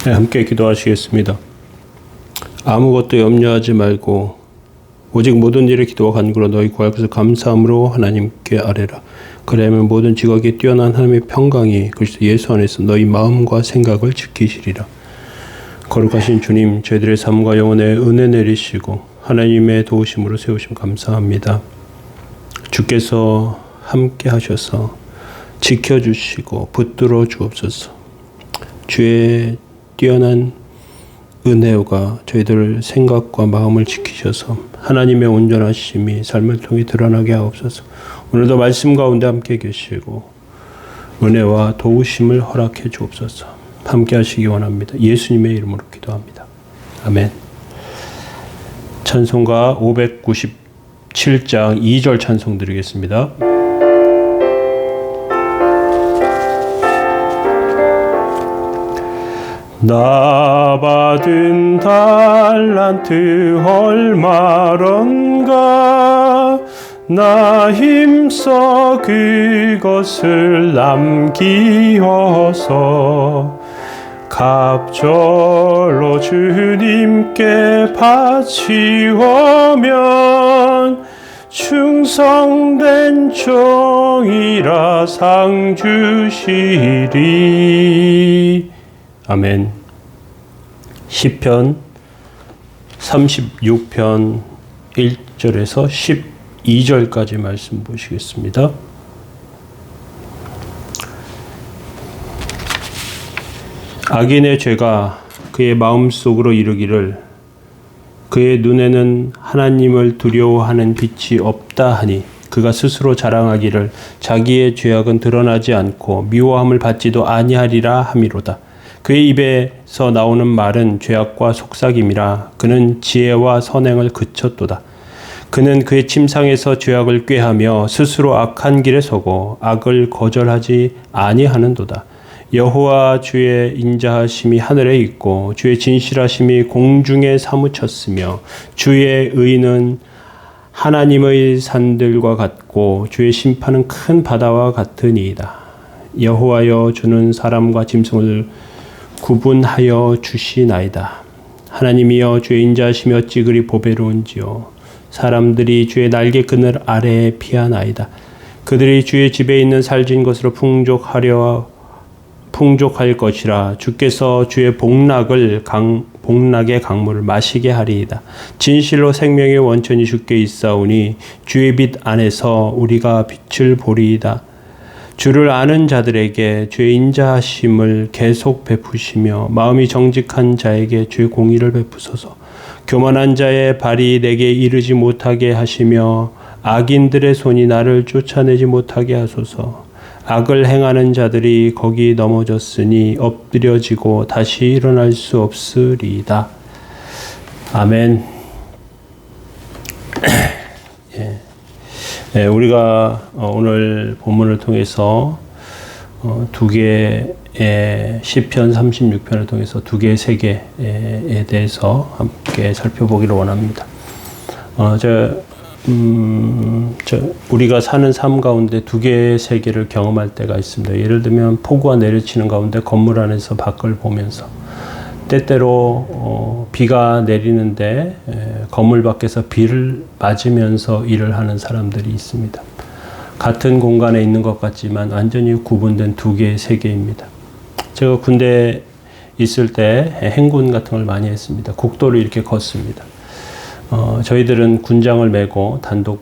네, 함께 기도하시겠습니다. 아무것도 염려하지 말고 오직 모든 일에 기도와 간구로 너희 구할 것을 감사함으로 하나님께 아뢰라. 그러면 모든 지각에 뛰어난 하나님의 평강이 그리스도 예수 안에서 너희 마음과 생각을 지키시리라. 거룩하신 주님, 저희들의 삶과 영혼에 은혜 내리시고 하나님의 도우심으로 세우심 감사합니다. 주께서 함께 하셔서 지켜주시고 붙들어 주옵소서. 주의 뛰어난 은혜가 저희들 생각과 마음을 지키셔서 하나님의 온전하심이 삶을 통해 드러나게 하옵소서. 오늘도 말씀 가운데 함께 계시고 은혜와 도우심을 허락해 주옵소서. 함께 하시기 원합니다. 예수님의 이름으로 기도합니다. 아멘. 찬송가 597장 2절 찬송 드리겠습니다. 나 받은 달란트 얼마런가 나 힘써 그것을 남기어서 갑절로 주님께 바치오면 충성된 종이라 상 주시리. 아멘. 시편 36편 1절에서 12절까지 말씀 보시겠습니다. 악인의 죄가 그의 마음속으로 이르기를 그의 눈에는 하나님을 두려워하는 빛이 없다 하니 그가 스스로 자랑하기를 자기의 죄악은 드러나지 않고 미워함을 받지도 아니하리라 함이로다. 그의 입에서 나오는 말은 죄악과 속삭임이라. 그는 지혜와 선행을 그쳤도다. 그는 그의 침상에서 죄악을 꾀하며 스스로 악한 길에 서고 악을 거절하지 아니하는도다. 여호와 주의 인자하심이 하늘에 있고 주의 진실하심이 공중에 사무쳤으며 주의 의는 하나님의 산들과 같고 주의 심판은 큰 바다와 같으니이다. 여호와여 주는 사람과 짐승을 구분하여 주시나이다. 하나님이여 주의 인자하심이 어찌 그리 보배로운지요. 사람들이 주의 날개 그늘 아래에 피하나이다. 그들이 주의 집에 있는 살진 것으로 풍족할 것이라. 주께서 주의 복락의 강물을 마시게 하리이다. 진실로 생명의 원천이 주께 있사오니 주의 빛 안에서 우리가 빛을 보리이다. 주를 아는 자들에게 주의 인자하심을 계속 베푸시며 마음이 정직한 자에게 주의 공의를 베푸소서. 교만한 자의 발이 내게 이르지 못하게 하시며 악인들의 손이 나를 쫓아내지 못하게 하소서. 악을 행하는 자들이 거기 넘어졌으니 엎드려지고 다시 일어날 수 없으리이다. 아멘. 예, 우리가 오늘 본문을 통해서 두 개의 시편 36편을 통해서 두 개의 세계에 대해서 함께 살펴보기를 원합니다. 우리가 사는 삶 가운데 두 개의 세계를 경험할 때가 있습니다. 예를 들면 폭우가 내리치는 가운데 건물 안에서 밖을 보면서 때때로 비가 내리는데 건물 밖에서 비를 맞으면서 일을 하는 사람들이 있습니다. 같은 공간에 있는 것 같지만 완전히 구분된 두 개의 세계입니다. 제가 군대에 있을 때 행군 같은 걸 많이 했습니다. 국도를 이렇게 걷습니다. 저희들은 군장을 메고 단독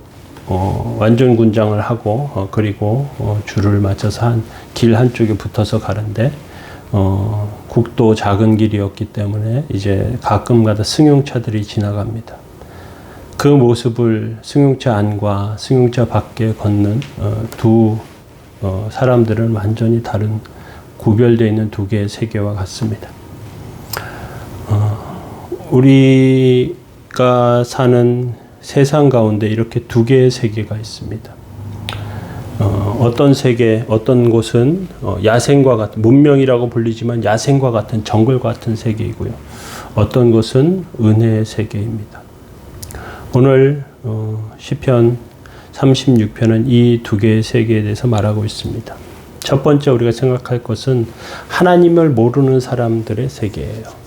완전 군장을 하고 그리고 줄을 맞춰서 길 한쪽에 붙어서 가는데 국도 작은 길이었기 때문에 이제 가끔가다 승용차들이 지나갑니다. 그 모습을 승용차 안과 승용차 밖에 걷는 두 사람들은 완전히 다른 구별되어 있는 두 개의 세계와 같습니다. 우리가 사는 세상 가운데 이렇게 두 개의 세계가 있습니다. 어떤 세계, 어떤 곳은 야생과 같은, 문명이라고 불리지만 야생과 같은, 정글과 같은 세계이고요. 어떤 곳은 은혜의 세계입니다. 오늘 시편 36편은 이 두 개의 세계에 대해서 말하고 있습니다. 첫 번째 우리가 생각할 것은 하나님을 모르는 사람들의 세계예요.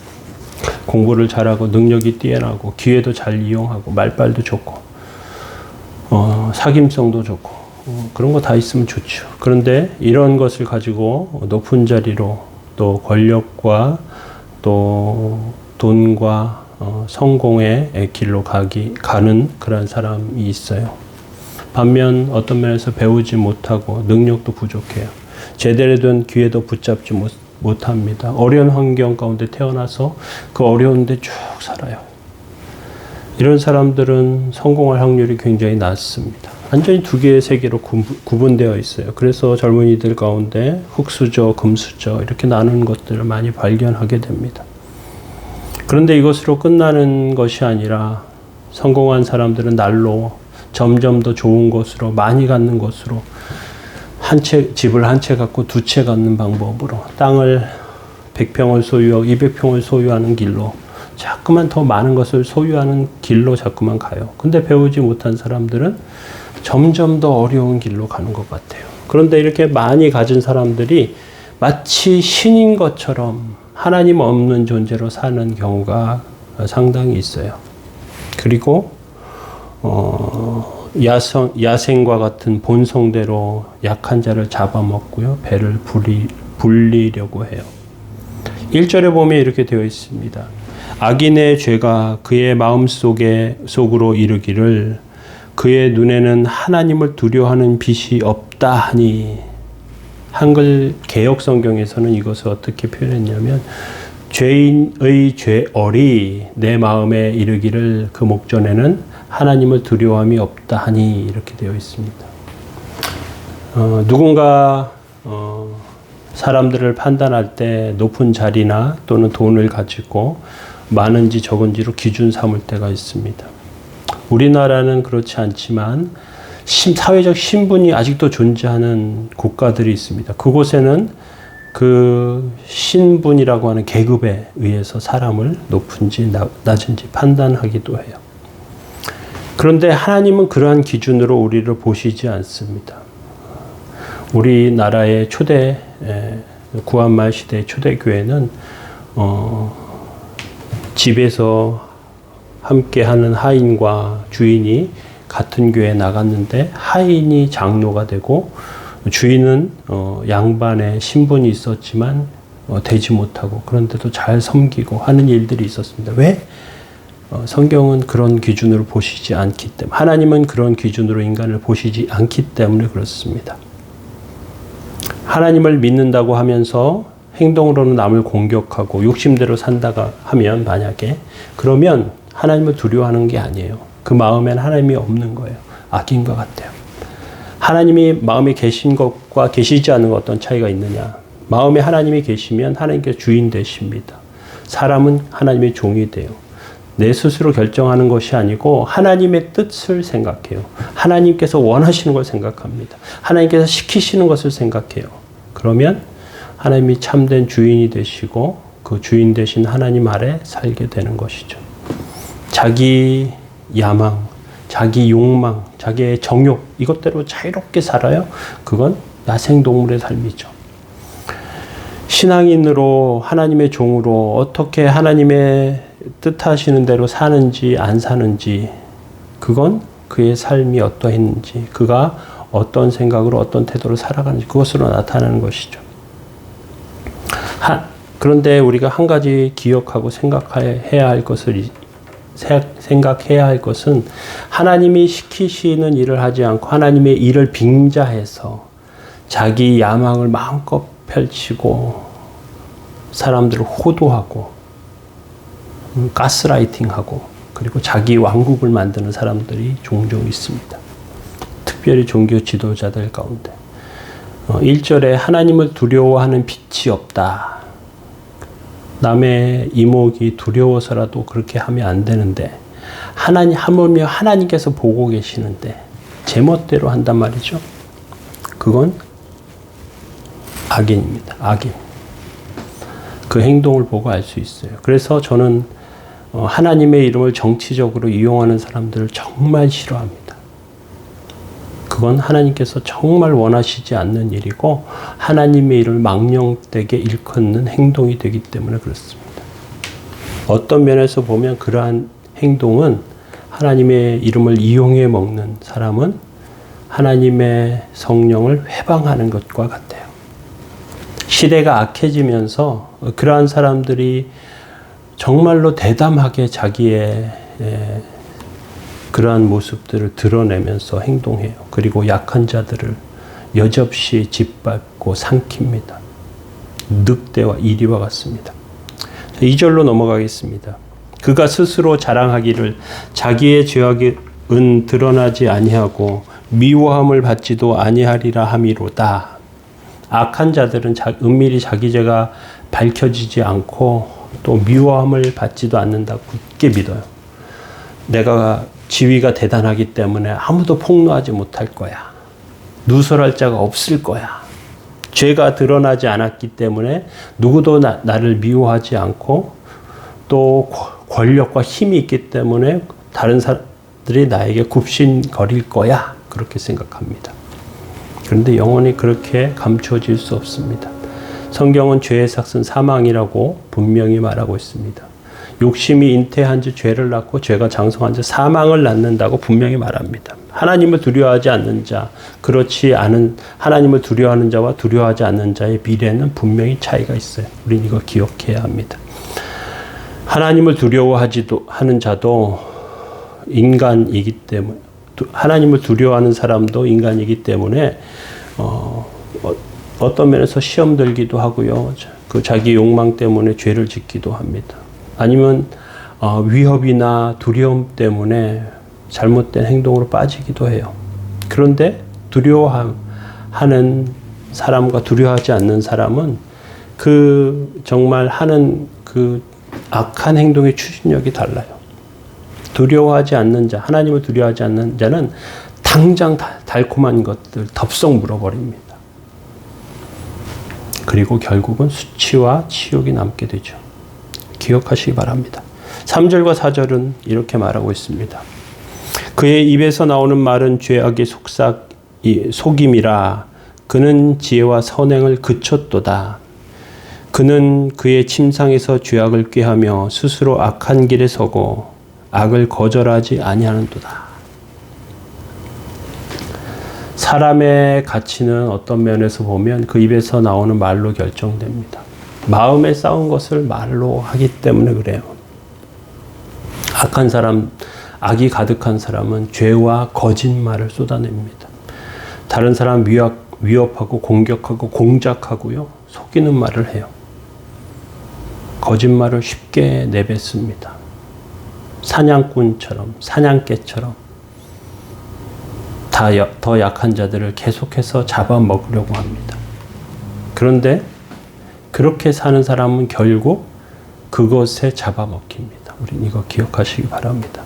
공부를 잘하고 능력이 뛰어나고 기회도 잘 이용하고 말빨도 좋고 사귐성도 좋고 그런 거 다 있으면 좋죠. 그런데 이런 것을 가지고 높은 자리로 또 권력과 또 돈과 성공의 길로 가는 그런 사람이 있어요. 반면 어떤 면에서 배우지 못하고 능력도 부족해요. 제대로 된 기회도 붙잡지 못합니다. 어려운 환경 가운데 태어나서 그 어려운데 쭉 살아요. 이런 사람들은 성공할 확률이 굉장히 낮습니다. 완전히 두 개의 세계로 구분되어 있어요. 그래서 젊은이들 가운데 흙수저, 금수저 이렇게 나누는 것들을 많이 발견하게 됩니다. 그런데 이것으로 끝나는 것이 아니라 성공한 사람들은 날로 점점 더 좋은 곳으로 많이 갖는 곳으로 집을 한 채 갖고 두 채 갖는 방법으로 땅을 100평을 소유하고 200평을 소유하는 길로 자꾸만 더 많은 것을 소유하는 길로 자꾸만 가요. 근데 배우지 못한 사람들은 점점 더 어려운 길로 가는 것 같아요. 그런데 이렇게 많이 가진 사람들이 마치 신인 것처럼 하나님 없는 존재로 사는 경우가 상당히 있어요. 그리고 야생과 같은 본성대로 약한 자를 잡아먹고요. 배를 불리려고 해요. 1절에 보면 이렇게 되어 있습니다. 악인의 죄가 그의 마음속으로 이르기를 그의 눈에는 하나님을 두려워하는 빛이 없다 하니. 한글 개역 성경에서는 이것을 어떻게 표현했냐면 죄인의 죄얼이 내 마음에 이르기를 그 목전에는 하나님을 두려워함이 없다 하니 이렇게 되어 있습니다. 누군가 사람들을 판단할 때 높은 자리나 또는 돈을 가지고 많은지 적은지로 기준 삼을 때가 있습니다. 우리나라는 그렇지 않지만 사회적 신분이 아직도 존재하는 국가들이 있습니다. 그곳에는 그 신분이라고 하는 계급에 의해서 사람을 높은지 낮은지 판단하기도 해요. 그런데 하나님은 그러한 기준으로 우리를 보시지 않습니다. 우리나라의 구한말 시대의 초대교회는 집에서 함께하는 하인과 주인이 같은 교회에 나갔는데 하인이 장로가 되고 주인은 양반의 신분이 있었지만 되지 못하고 그런데도 잘 섬기고 하는 일들이 있었습니다. 왜? 성경은 그런 기준으로 보시지 않기 때문에, 하나님은 그런 기준으로 인간을 보시지 않기 때문에 그렇습니다. 하나님을 믿는다고 하면서 행동으로는 남을 공격하고 욕심대로 산다가 하면 만약에 그러면 하나님을 두려워하는 게 아니에요. 그 마음에는 하나님이 없는 거예요. 악인과 같아요. 하나님이 마음에 계신 것과 계시지 않는 것 어떤 차이가 있느냐. 마음에 하나님이 계시면 하나님께서 주인 되십니다. 사람은 하나님의 종이 돼요. 내 스스로 결정하는 것이 아니고 하나님의 뜻을 생각해요. 하나님께서 원하시는 걸 생각합니다. 하나님께서 시키시는 것을 생각해요. 그러면 하나님이 참된 주인이 되시고 그 주인 되신 하나님 아래 살게 되는 것이죠. 자기 야망, 자기 욕망, 자기의 정욕 이것대로 자유롭게 살아요. 그건 야생동물의 삶이죠. 신앙인으로 하나님의 종으로 어떻게 하나님의 뜻하시는 대로 사는지 안 사는지 그건 그의 삶이 어떠했는지 그가 어떤 생각으로 어떤 태도로 살아가는지 그것으로 나타나는 것이죠. 그런데 우리가 한 가지 기억하고 생각해야 할 것은 하나님이 시키시는 일을 하지 않고 하나님의 일을 빙자해서 자기 야망을 마음껏 펼치고 사람들을 호도하고 가스라이팅하고 그리고 자기 왕국을 만드는 사람들이 종종 있습니다. 특별히 종교 지도자들 가운데 1절에 하나님을 두려워하는 빛이 없다. 남의 이목이 두려워서라도 그렇게 하면 안 되는데 하물며 하나님께서 보고 계시는데 제멋대로 한단 말이죠. 그건 악인입니다. 악인. 그 행동을 보고 알 수 있어요. 그래서 저는 하나님의 이름을 정치적으로 이용하는 사람들을 정말 싫어합니다. 그건 하나님께서 정말 원하시지 않는 일이고 하나님의 일을 망령되게 일컫는 행동이 되기 때문에 그렇습니다. 어떤 면에서 보면 그러한 행동은 하나님의 이름을 이용해 먹는 사람은 하나님의 성령을 회방하는 것과 같아요. 시대가 악해지면서 그러한 사람들이 정말로 대담하게 자기의 그러한 모습들을 드러내면서 행동해요. 그리고 약한 자들을 여접시 짓밟고 삼킵니다. 늑대와 이리와 같습니다. 2절로 넘어가겠습니다. 그가 스스로 자랑하기를 자기의 죄악은 드러나지 아니하고 미워함을 받지도 아니하리라 함이로다. 악한 자들은 은밀히 자기 죄가 밝혀지지 않고 또 미워함을 받지도 않는다고 굳게 믿어요. 내가 지위가 대단하기 때문에 아무도 폭로하지 못할 거야. 누설할 자가 없을 거야. 죄가 드러나지 않았기 때문에 누구도 나를 미워하지 않고 또 권력과 힘이 있기 때문에 다른 사람들이 나에게 굽신거릴 거야. 그렇게 생각합니다. 그런데 영원히 그렇게 감추어질 수 없습니다. 성경은 죄의 삭은 사망이라고 분명히 말하고 있습니다. 욕심이 잉태한 지 죄를 낳고 죄가 장성한 지 사망을 낳는다고 분명히 말합니다. 하나님을 두려워하지 않는 자, 그렇지 않은 하나님을 두려워하는 자와 두려워하지 않는 자의 미래는 분명히 차이가 있어요. 우린 이거 기억해야 합니다. 하나님을 두려워하지도 하는 자도 인간이기 때문에 하나님을 두려워하는 사람도 인간이기 때문에 어떤 면에서 시험 들기도 하고요. 그 자기 욕망 때문에 죄를 짓기도 합니다. 아니면 위협이나 두려움 때문에 잘못된 행동으로 빠지기도 해요. 그런데 두려워하는 사람과 두려워하지 않는 사람은 그 정말 하는 그 악한 행동의 추진력이 달라요. 두려워하지 않는 자, 하나님을 두려워하지 않는 자는 당장 달콤한 것들 덥석 물어버립니다. 그리고 결국은 수치와 치욕이 남게 되죠. 기억하시기 바랍니다. 3절과 4절은 이렇게 말하고 있습니다. 그의 입에서 나오는 말은 죄악의 속임이라. 그는 지혜와 선행을 그쳤도다. 그는 그의 침상에서 죄악을 꾀하며 스스로 악한 길에 서고 악을 거절하지 아니하는도다. 사람의 가치는 어떤 면에서 보면 그 입에서 나오는 말로 결정됩니다. 마음에 쌓은 것을 말로 하기 때문에 그래요. 악한 사람, 악이 가득한 사람은 죄와 거짓말을 쏟아냅니다. 다른 사람 위협하고 공격하고 공작하고요. 속이는 말을 해요. 거짓말을 쉽게 내뱉습니다. 사냥꾼처럼, 사냥개처럼 더 약한 자들을 계속해서 잡아먹으려고 합니다. 그런데 그렇게 사는 사람은 결국 그것에 잡아먹힙니다. 우린 이거 기억하시기 바랍니다.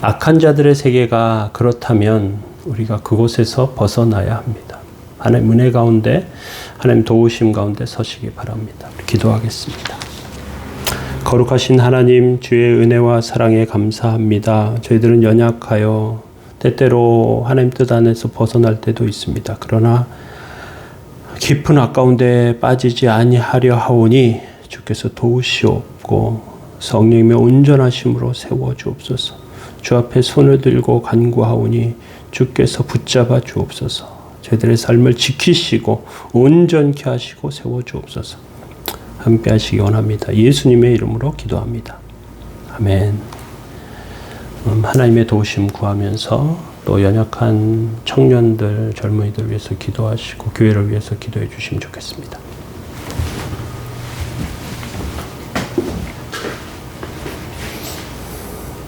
악한 자들의 세계가 그렇다면 우리가 그곳에서 벗어나야 합니다. 하나님 은혜 가운데, 하나님 도우심 가운데 서시기 바랍니다. 우리 기도하겠습니다. 거룩하신 하나님, 주의 은혜와 사랑에 감사합니다. 저희들은 연약하여 때때로 하나님 뜻 안에서 벗어날 때도 있습니다. 그러나 깊은 악 가운데 빠지지 아니하려 하오니 주께서 도우시옵고 성령님의 온전하심으로 세워주옵소서. 주 앞에 손을 들고 간구하오니 주께서 붙잡아 주옵소서. 저희들의 삶을 지키시고 온전케 하시고 세워주옵소서. 함께 하시기 원합니다. 예수님의 이름으로 기도합니다. 아멘. 하나님의 도우심 구하면서 또 연약한 청년들, 젊은이들 위해서 기도하시고 교회를 위해서 기도해 주시면 좋겠습니다.